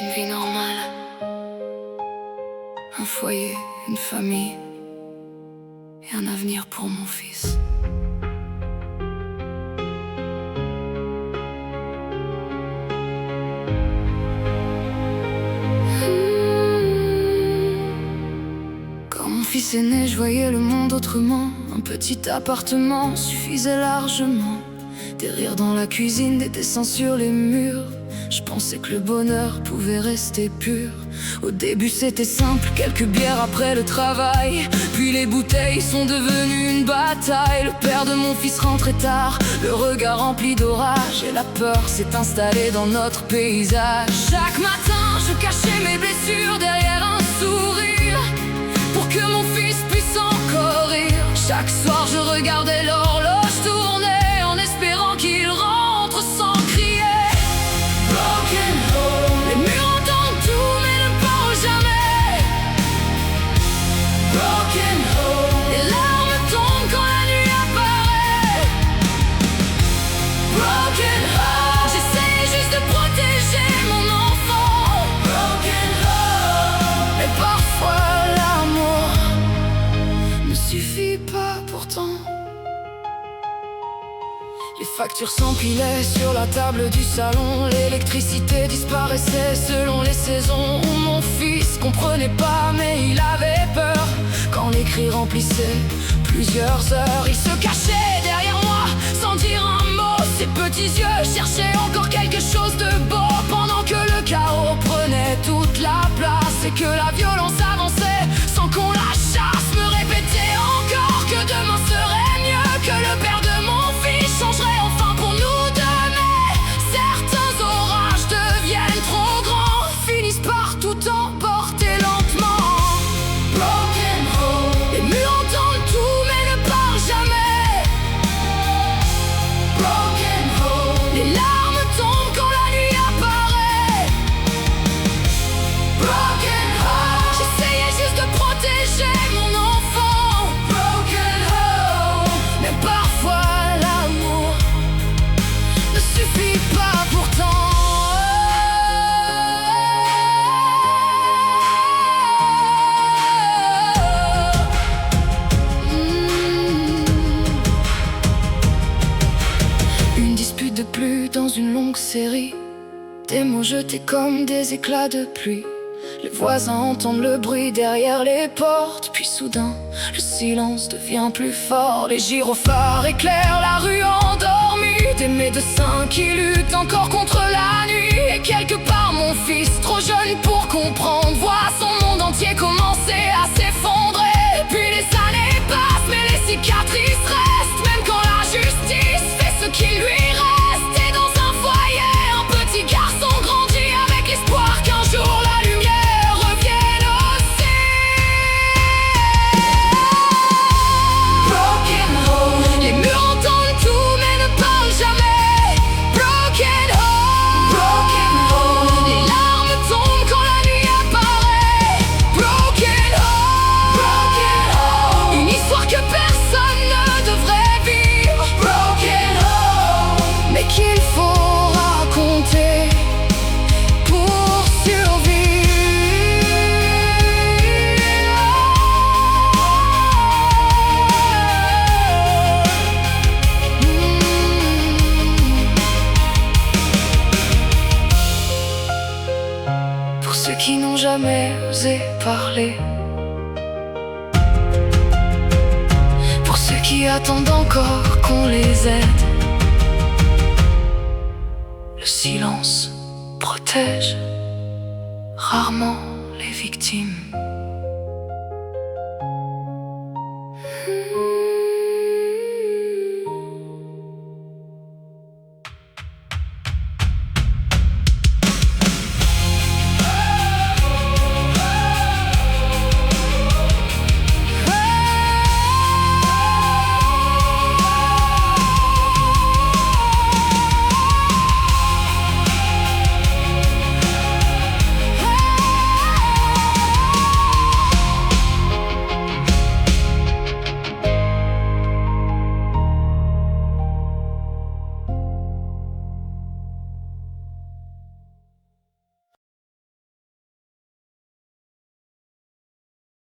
une vie normale, un foyer, une famille et un avenir pour mon fils. Quand mon fils est né, je voyais le monde autrement. Un petit appartement suffisait largement. Des rires dans la cuisine, des dessins sur les murs. Je pensais que le bonheur pouvait rester pur. Au début c'était simple, quelques bières après le travail. Puis les bouteilles sont devenues une bataille. Le père de mon fils rentrait tard, le regard rempli d'orage. Et la peur s'est installée dans notre paysage. Chaque matin je cachais mes blessures derrière un sourire, pour que mon fils puisse encore rire. Chaque soir je regardais l'horloge tourner, en espérant qu'il rentre sans crier. Broken home. Les murs entendent tout mais ne parlent jamais. Broken home. Les larmes tombent quand la nuit apparaît. Broken home. J'essayais juste de protéger mon enfant. Broken home. Mais parfois l'amour ne suffit pas pourtant. Les factures s'empilaient sur la table du salon. L'électricité disparaissait selon les saisons. Mon fils comprenait pas mais il avait peur. Quand les cris remplissaient plusieurs heures, il se cachait derrière moi sans dire un mot. Ses petits yeux cherchaient encore quelque chose de beau, pendant que le chaos prenait toute la place et que la violence avançait sans qu'on la chasse. Me répétait encore que demain serait mieux, que le père de mon fils changerait enfin pour nous deux. Mais certains orages deviennent trop grands, finissent par tout emporter lentement. Broken home. Les murs entendent tout mais ne parlent jamais. Broken home. Les larmes tombent quand la nuit apparaît. Broken home. J'essayais juste de protéger mon enfant. Broken home. Mais parfois l'amour ne suffit pas pourtant. Une dispute de plus dans une longue série, des mots jetés comme des éclats de pluie. Les voisins entendent le bruit derrière les portes. Puis soudain, le silence devient plus fort. Les gyrophares éclairent la rue endormie. Des médecins qui luttent encore contre la nuit. Et quelque part mon fils, trop jeune pour comprendre, voit son monde entier commencer à s'effondrer. Puis les années passent mais les cicatrices restent, même quand la justice fait ce qu'il lui reste. Et dans un foyer, un petit garçon grandit avec l'espoir qu'un jour la lumière revienne aussi. Broken home. Les murs entendent tout mais ne parlent jamais. Broken home. Broken home. Les larmes tombent quand la nuit apparaît. Broken home. Broken home. Une histoire que personne ne devrait vivre. Broken home. Mais qu'il faut raconter pour survivre. Pour ceux qui n'ont jamais osé parler, pour ceux qui attendent encore qu'on les aide, le silence protège rarement les victimes.